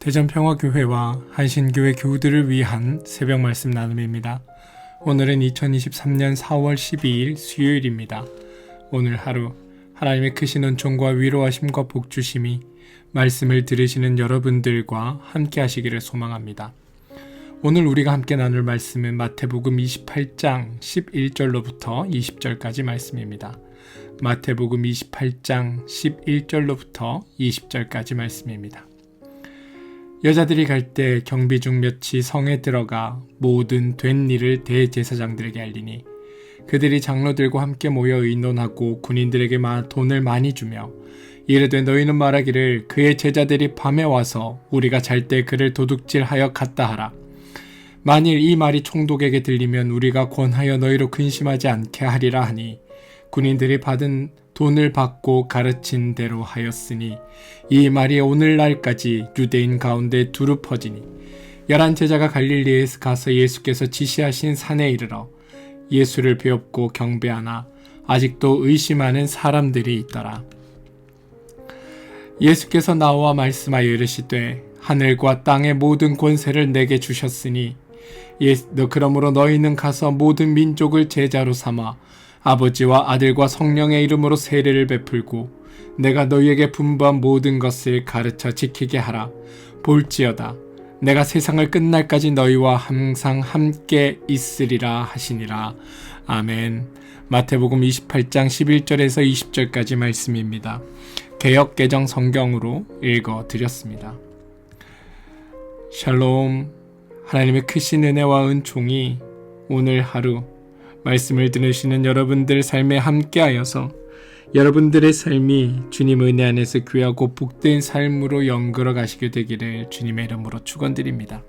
대전평화교회와 한신교회 교우들을 위한 새벽 말씀 나눔입니다. 오늘은 2023년 4월 12일 수요일입니다. 오늘 하루 하나님의 크신 은총과 위로하심과 복주심이 말씀을 들으시는 여러분들과 함께 하시기를 소망합니다. 오늘 우리가 함께 나눌 말씀은 마태복음 28장 11절로부터 20절까지 말씀입니다. 마태복음 28장 11절로부터 20절까지 말씀입니다. 여자들이 갈 때 경비 중 몇이 성에 들어가 모든 된 일을 대제사장들에게 알리니 그들이 장로들과 함께 모여 의논하고 군인들에게 돈을 많이 주며 이르되 너희는 말하기를 그의 제자들이 밤에 와서 우리가 잘 때 그를 도둑질하여 갔다 하라. 만일 이 말이 총독에게 들리면 우리가 권하여 너희로 근심하지 않게 하리라 하니 군인들이 받은 돈을 받고 가르친 대로 하였으니 이 말이 오늘날까지 유대인 가운데 두루 퍼지니 11 제자가 갈릴리에서 가서 예수께서 지시하신 산에 이르러 예수를 배웁고 경배하나 아직도 의심하는 사람들이 있더라. 예수께서 나와 말씀하여 이르시되 하늘과 땅의 모든 권세를 내게 주셨으니 그러므로 너희는 가서 모든 민족을 제자로 삼아 아버지와 아들과 성령의 이름으로 세례를 베풀고 내가 너희에게 분부한 모든 것을 가르쳐 지키게 하라. 볼지어다 내가 세상을 끝날까지 너희와 항상 함께 있으리라 하시니라. 아멘. 마태복음 28장 11절에서 20절까지 말씀입니다. 개역개정 성경으로 읽어드렸습니다. 샬롬. 하나님의 크신 은혜와 은총이 오늘 하루 말씀을 들으시는 여러분들 삶에 함께하여서 여러분들의 삶이 주님 은혜 안에서 귀하고 복된 삶으로 연걸어 가시게 되기를 주님의 이름으로 축원드립니다.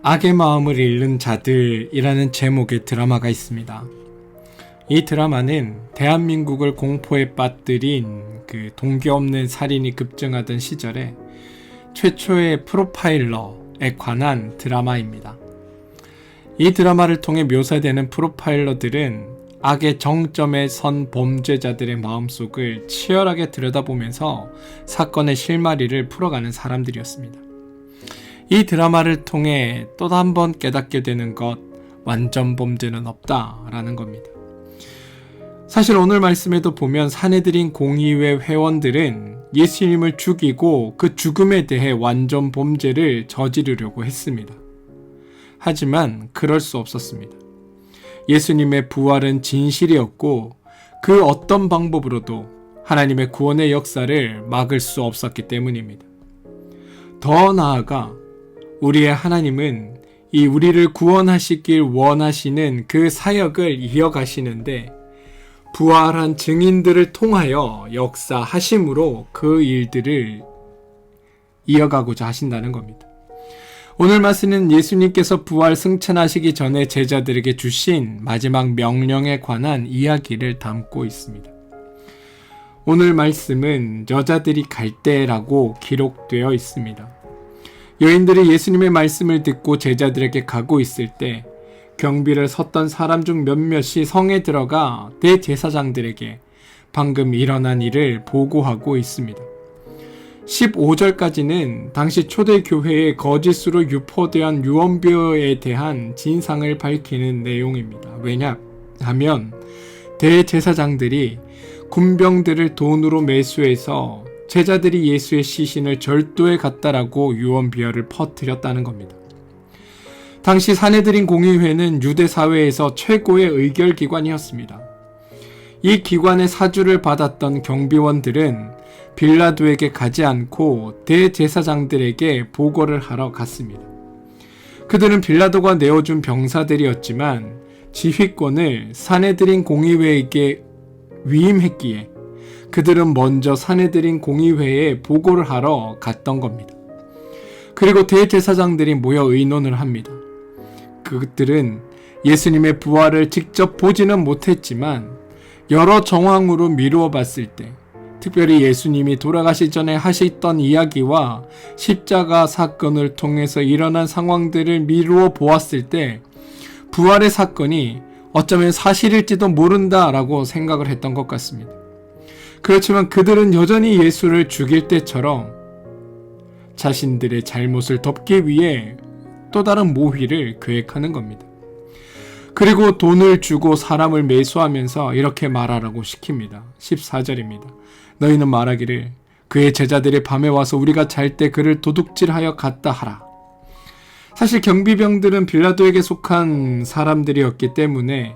악의 마음을 잃는 자들이라는 제목의 드라마가 있습니다. 이 드라마는 대한민국을 공포에 빠뜨린 그 동기 없는 살인이 급증하던 시절에 최초의 프로파일러에 관한 드라마입니다. 이 드라마를 통해 묘사되는 프로파일러들은 악의 정점에 선 범죄자들의 마음속을 치열하게 들여다보면서 사건의 실마리를 풀어가는 사람들이었습니다. 이 드라마를 통해 또 한 번 깨닫게 되는 것, 완전 범죄는 없다라는 겁니다. 사실 오늘 말씀에도 보면 사내들인 공의회 회원들은 예수님을 죽이고 그 죽음에 대해 완전 범죄를 저지르려고 했습니다. 하지만 그럴 수 없었습니다. 예수님의 부활은 진실이었고 그 어떤 방법으로도 하나님의 구원의 역사를 막을 수 없었기 때문입니다. 더 나아가 우리의 하나님은 이 우리를 구원하시길 원하시는 그 사역을 이어가시는데 부활한 증인들을 통하여 역사하심으로 그 일들을 이어가고자 하신다는 겁니다. 오늘 말씀은 예수님께서 부활 승천하시기 전에 제자들에게 주신 마지막 명령에 관한 이야기를 담고 있습니다. 오늘 말씀은 여자들이 갈 때라고 기록되어 있습니다. 여인들이 예수님의 말씀을 듣고 제자들에게 가고 있을 때 경비를 섰던 사람 중 몇몇이 성에 들어가 대제사장들에게 방금 일어난 일을 보고하고 있습니다. 15절까지는 당시 초대교회의 거짓으로 유포된 유언비어에 대한 진상을 밝히는 내용입니다. 왜냐하면 대제사장들이 군병들을 돈으로 매수해서 제자들이 예수의 시신을 절도해 갔다라고 유언비어를 퍼뜨렸다는 겁니다. 당시 사내들인 공의회는 유대 사회에서 최고의 의결기관이었습니다. 이 기관의 사주를 받았던 경비원들은 빌라도에게 가지 않고 대제사장들에게 보고를 하러 갔습니다. 그들은 빌라도가 내어준 병사들이었지만 지휘권을 사내들인 공의회에게 위임했기에 그들은 먼저 사내들인 공의회에 보고를 하러 갔던 겁니다. 그리고 대제사장들이 모여 의논을 합니다. 그들은 예수님의 부활을 직접 보지는 못했지만 여러 정황으로 미루어 봤을 때 특별히 예수님이 돌아가시 전에 하셨던 이야기와 십자가 사건을 통해서 일어난 상황들을 미루어 보았을 때 부활의 사건이 어쩌면 사실일지도 모른다라고 생각을 했던 것 같습니다. 그렇지만 그들은 여전히 예수를 죽일 때처럼 자신들의 잘못을 덮기 위해 또 다른 모의를 계획하는 겁니다. 그리고 돈을 주고 사람을 매수하면서 이렇게 말하라고 시킵니다. 14절입니다. 너희는 말하기를 그의 제자들이 밤에 와서 우리가 잘 때 그를 도둑질하여 갔다 하라. 사실 경비병들은 빌라도에게 속한 사람들이었기 때문에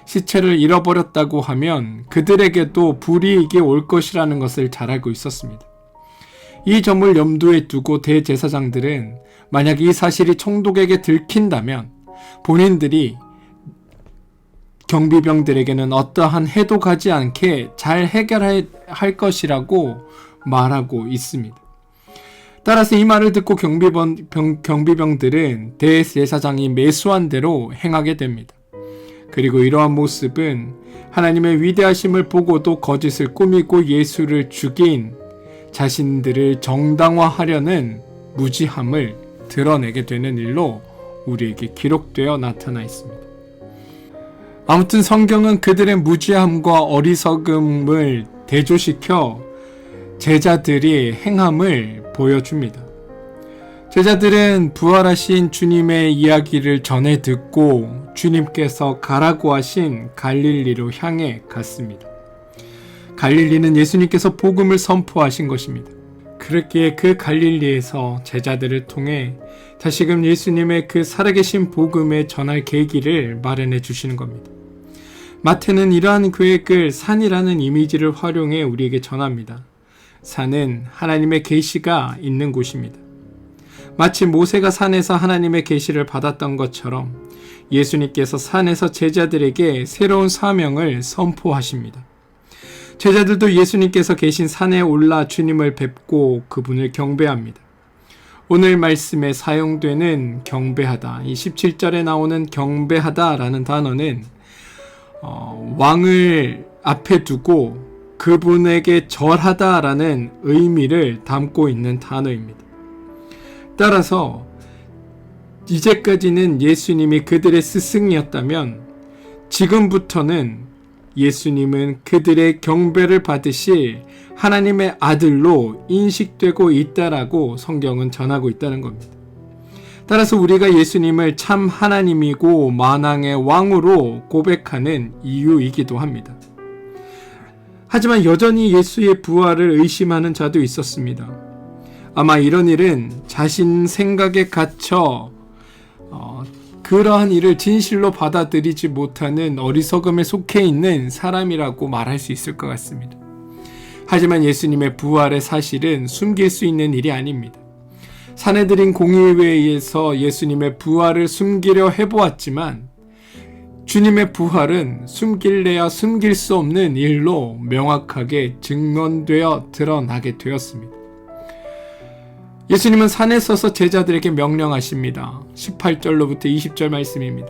시체를 잃어버렸다고 하면 그들에게도 불이익이 올 것이라는 것을 잘 알고 있었습니다. 이 점을 염두에 두고 대제사장들은 만약 이 사실이 총독에게 들킨다면 본인들이 경비병들에게는 어떠한 해도 가지 않게 잘 해결할 것이라고 말하고 있습니다. 따라서 이 말을 듣고 경비병들은 대제사장이 매수한 대로 행하게 됩니다. 그리고 이러한 모습은 하나님의 위대하심을 보고도 거짓을 꾸미고 예수를 죽인 자신들을 정당화하려는 무지함을 드러내게 되는 일로 우리에게 기록되어 나타나 있습니다. 아무튼 성경은 그들의 무지함과 어리석음을 대조시켜 제자들이 행함을 보여줍니다. 제자들은 부활하신 주님의 이야기를 전해 듣고 주님께서 가라고 하신 갈릴리로 향해 갔습니다. 갈릴리는 예수님께서 복음을 선포하신 것입니다. 그렇기에 그 갈릴리에서 제자들을 통해 다시금 예수님의 그 살아계신 복음에 전할 계기를 마련해 주시는 겁니다. 마태는 이러한 계획을 산이라는 이미지를 활용해 우리에게 전합니다. 산은 하나님의 계시가 있는 곳입니다. 마치 모세가 산에서 하나님의 계시를 받았던 것처럼 예수님께서 산에서 제자들에게 새로운 사명을 선포하십니다. 제자들도 예수님께서 계신 산에 올라 주님을 뵙고 그분을 경배합니다. 오늘 말씀에 사용되는 경배하다, 이 17절에 나오는 경배하다라는 단어는 왕을 앞에 두고 그분에게 절하다라는 의미를 담고 있는 단어입니다. 따라서 이제까지는 예수님이 그들의 스승이었다면 지금부터는 예수님은 그들의 경배를 받으실 하나님의 아들로 인식되고 있다라고 성경은 전하고 있다는 겁니다. 따라서 우리가 예수님을 참 하나님이고 만왕의 왕으로 고백하는 이유이기도 합니다. 하지만 여전히 예수의 부활을 의심하는 자도 있었습니다. 아마 이런 일은 자신 생각에 갇혀 그러한 일을 진실로 받아들이지 못하는 어리석음에 속해 있는 사람이라고 말할 수 있을 것 같습니다. 하지만 예수님의 부활의 사실은 숨길 수 있는 일이 아닙니다. 사내들인 공의회에서 예수님의 부활을 숨기려 해보았지만 주님의 부활은 숨길래야 숨길 수 없는 일로 명확하게 증언되어 드러나게 되었습니다. 예수님은 산에 서서 제자들에게 명령하십니다. 18절로부터 20절 말씀입니다.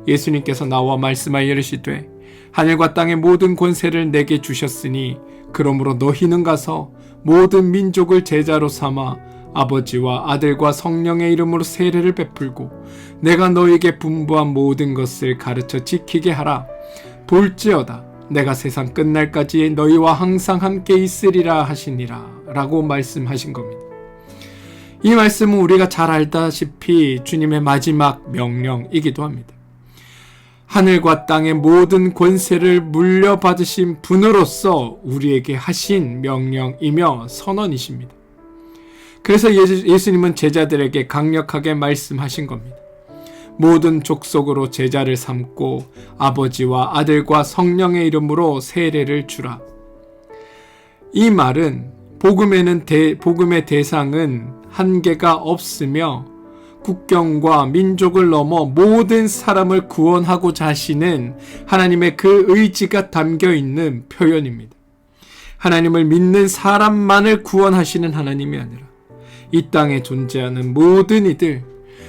예수님께서 나와 말씀하여 이르시되 하늘과 땅의 모든 권세를 내게 주셨으니 그러므로 너희는 가서 모든 민족을 제자로 삼아 아버지와 아들과 성령의 이름으로 세례를 베풀고 내가 너희에게 분부한 모든 것을 가르쳐 지키게 하라. 볼지어다 내가 세상 끝날까지 너희와 항상 함께 있으리라 하시니라 라고 말씀하신 겁니다. 이 말씀은 우리가 잘 알다시피 주님의 마지막 명령이기도 합니다. 하늘과 땅의 모든 권세를 물려받으신 분으로서 우리에게 하신 명령이며 선언이십니다. 그래서 예수님은 제자들에게 강력하게 말씀하신 겁니다. 모든 족속으로 제자를 삼고 아버지와 아들과 성령의 이름으로 세례를 주라. 이 말은 복음의 대상은 한계가 없으며 국경과 민족을 넘어 모든 사람을 구원하고자 하시는 하나님의 그 의지가 담겨 있는 표현입니다. 하나님을 믿는 사람만을 구원하시는 하나님이 아니라 이 땅에 존재하는 모든 이들,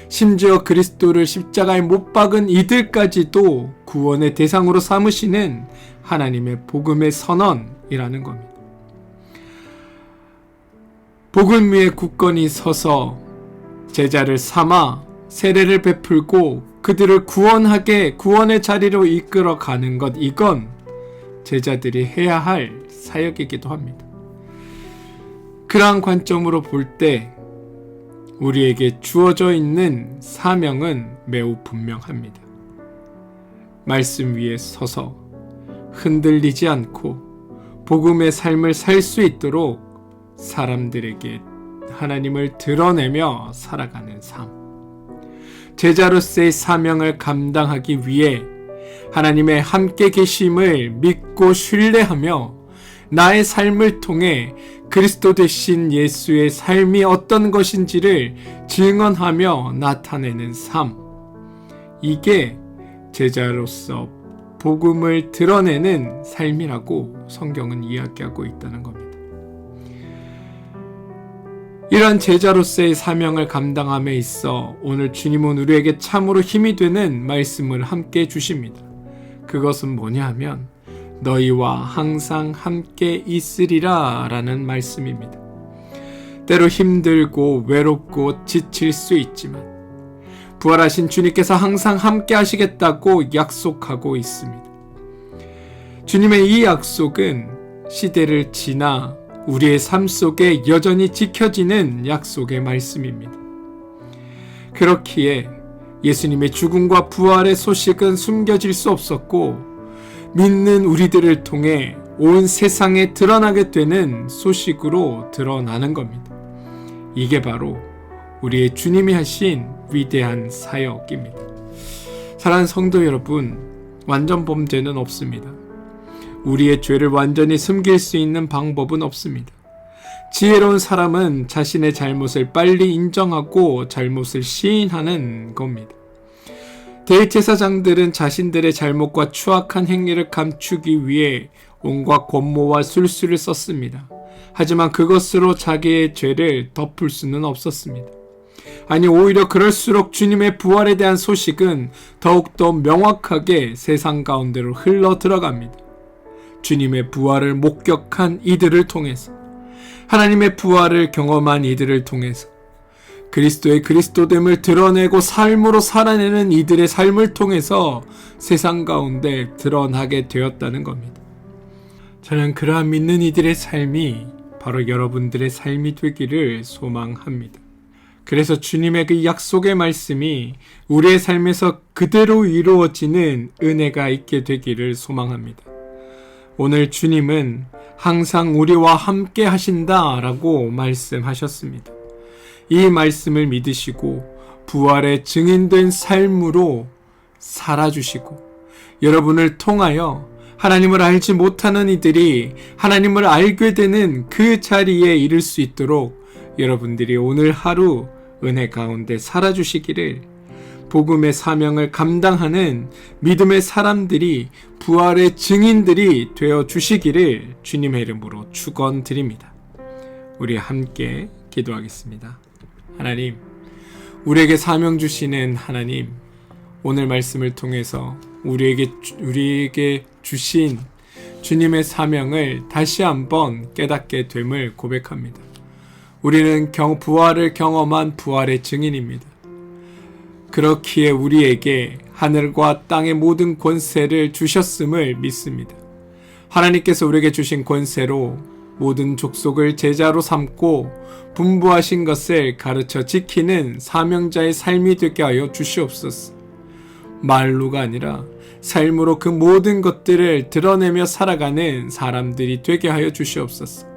심지어 그리스도를 십자가에 못 박은 이들까지도 구원의 대상으로 삼으시는 하나님의 복음의 선언이라는 겁니다. 복음 위에 굳건히 서서 제자를 삼아 세례를 베풀고 그들을 구원의 자리로 이끌어가는 것, 이건 제자들이 해야 할 사역이기도 합니다. 그러한 관점으로 볼 때 우리에게 주어져 있는 사명은 매우 분명합니다. 말씀 위에 서서 흔들리지 않고 복음의 삶을 살 수 있도록 사람들에게 하나님을 드러내며 살아가는 삶. 제자로서의 사명을 감당하기 위해 하나님의 함께 계심을 믿고 신뢰하며 나의 삶을 통해 그리스도 되신 예수의 삶이 어떤 것인지를 증언하며 나타내는 삶. 이게 제자로서 복음을 드러내는 삶이라고 성경은 이야기하고 있다는 겁니다. 이러한 제자로서의 사명을 감당함에 있어 오늘 주님은 우리에게 참으로 힘이 되는 말씀을 함께 주십니다. 그것은 뭐냐 하면 너희와 항상 함께 있으리라 라는 말씀입니다. 때로 힘들고 외롭고 지칠 수 있지만 부활하신 주님께서 항상 함께 하시겠다고 약속하고 있습니다. 주님의 이 약속은 시대를 지나 우리의 삶 속에 여전히 지켜지는 약속의 말씀입니다. 그렇기에 예수님의 죽음과 부활의 소식은 숨겨질 수 없었고 믿는 우리들을 통해 온 세상에 드러나게 되는 소식으로 드러나는 겁니다. 이게 바로 우리의 주님이 하신 위대한 사역입니다. 사랑하는 성도 여러분, 완전 범죄는 없습니다. 우리의 죄를 완전히 숨길 수 있는 방법은 없습니다. 지혜로운 사람은 자신의 잘못을 빨리 인정하고 잘못을 시인하는 겁니다. 대제사장들은 자신들의 잘못과 추악한 행위를 감추기 위해 온갖 권모와 술수를 썼습니다. 하지만 그것으로 자기의 죄를 덮을 수는 없었습니다. 아니, 오히려 그럴수록 주님의 부활에 대한 소식은 더욱더 명확하게 세상 가운데로 흘러 들어갑니다. 주님의 부활을 목격한 이들을 통해서, 하나님의 부활을 경험한 이들을 통해서 그리스도의 그리스도됨을 드러내고 삶으로 살아내는 이들의 삶을 통해서 세상 가운데 드러나게 되었다는 겁니다. 저는 그러한 믿는 이들의 삶이 바로 여러분들의 삶이 되기를 소망합니다. 그래서 주님의 그 약속의 말씀이 우리의 삶에서 그대로 이루어지는 은혜가 있게 되기를 소망합니다. 오늘 주님은 항상 우리와 함께 하신다라고 말씀하셨습니다. 이 말씀을 믿으시고 부활의 증인된 삶으로 살아주시고 여러분을 통하여 하나님을 알지 못하는 이들이 하나님을 알게 되는 그 자리에 이를 수 있도록 여러분들이 오늘 하루 은혜 가운데 살아주시기를, 복음의 사명을 감당하는 믿음의 사람들이 부활의 증인들이 되어 주시기를 주님의 이름으로 축원드립니다. 우리 함께 기도하겠습니다. 하나님, 우리에게 사명 주시는 하나님, 오늘 말씀을 통해서 우리에게 주신 주님의 사명을 다시 한번 깨닫게 됨을 고백합니다. 우리는 부활을 경험한 부활의 증인입니다. 그렇기에 우리에게 하늘과 땅의 모든 권세를 주셨음을 믿습니다. 하나님께서 우리에게 주신 권세로 모든 족속을 제자로 삼고 분부하신 것을 가르쳐 지키는 사명자의 삶이 되게 하여 주시옵소서. 말로가 아니라 삶으로 그 모든 것들을 드러내며 살아가는 사람들이 되게 하여 주시옵소서.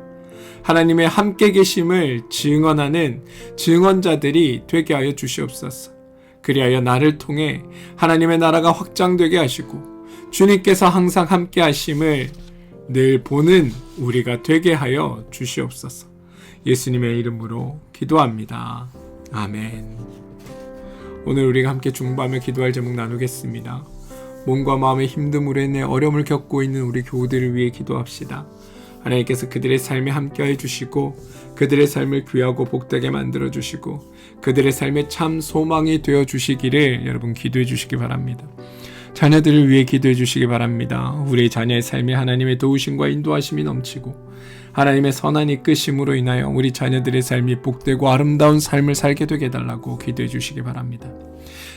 하나님의 함께 계심을 증언하는 증언자들이 되게 하여 주시옵소서. 그리하여 나를 통해 하나님의 나라가 확장되게 하시고 주님께서 항상 함께 하심을 늘 보는 우리가 되게 하여 주시옵소서. 예수님의 이름으로 기도합니다. 아멘. 오늘 우리가 함께 중보하며 기도할 제목 나누겠습니다. 몸과 마음의 힘듦으로 인해 어려움을 겪고 있는 우리 교우들을 위해 기도합시다. 하나님께서 그들의 삶에 함께해 주시고 그들의 삶을 귀하고 복되게 만들어 주시고 그들의 삶에 참 소망이 되어 주시기를 여러분 기도해 주시기 바랍니다. 자녀들을 위해 기도해 주시기 바랍니다. 우리의 자녀의 삶에 하나님의 도우심과 인도하심이 넘치고 하나님의 선한 이끄심으로 인하여 우리 자녀들의 삶이 복되고 아름다운 삶을 살게 되게 해달라고 기도해 주시기 바랍니다.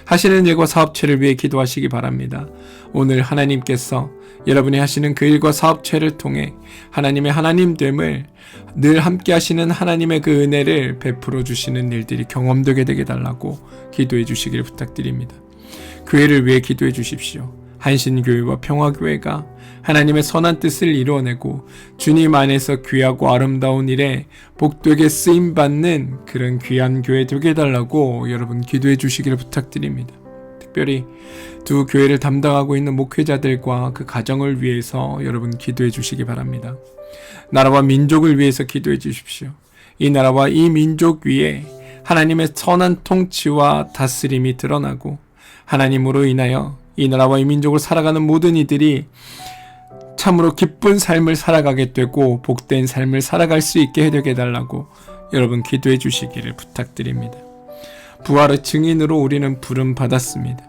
하시는 일과 사업체를 위해 기도하시기 바랍니다. 오늘 하나님께서 여러분이 하시는 그 일과 사업체를 통해 하나님의 하나님됨을, 늘 함께 하시는 하나님의 그 은혜를 베풀어 주시는 일들이 경험되게 되게 달라고 기도해 주시기를 부탁드립니다. 교회를 위해 기도해 주십시오. 한신교회와 평화교회가 하나님의 선한 뜻을 이루어내고 주님 안에서 귀하고 아름다운 일에 복되게 쓰임받는 그런 귀한 교회 되게 해달라고 여러분 기도해 주시기를 부탁드립니다. 특별히 두 교회를 담당하고 있는 목회자들과 그 가정을 위해서 여러분 기도해 주시기 바랍니다. 나라와 민족을 위해서 기도해 주십시오. 이 나라와 이 민족 위에 하나님의 선한 통치와 다스림이 드러나고 하나님으로 인하여 이 나라와 이 민족을 살아가는 모든 이들이 참으로 기쁜 삶을 살아가게 되고 복된 삶을 살아갈 수 있게 되게 해달라고 여러분 기도해 주시기를 부탁드립니다. 부활의 증인으로 우리는 부름 받았습니다.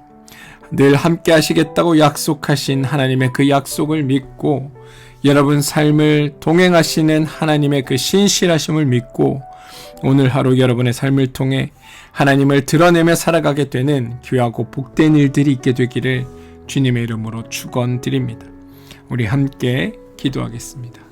늘 함께 하시겠다고 약속하신 하나님의 그 약속을 믿고 여러분 삶을 동행하시는 하나님의 그 신실하심을 믿고 오늘 하루 여러분의 삶을 통해 하나님을 드러내며 살아가게 되는 귀하고 복된 일들이 있게 되기를 주님의 이름으로 축원드립니다. 우리 함께 기도하겠습니다.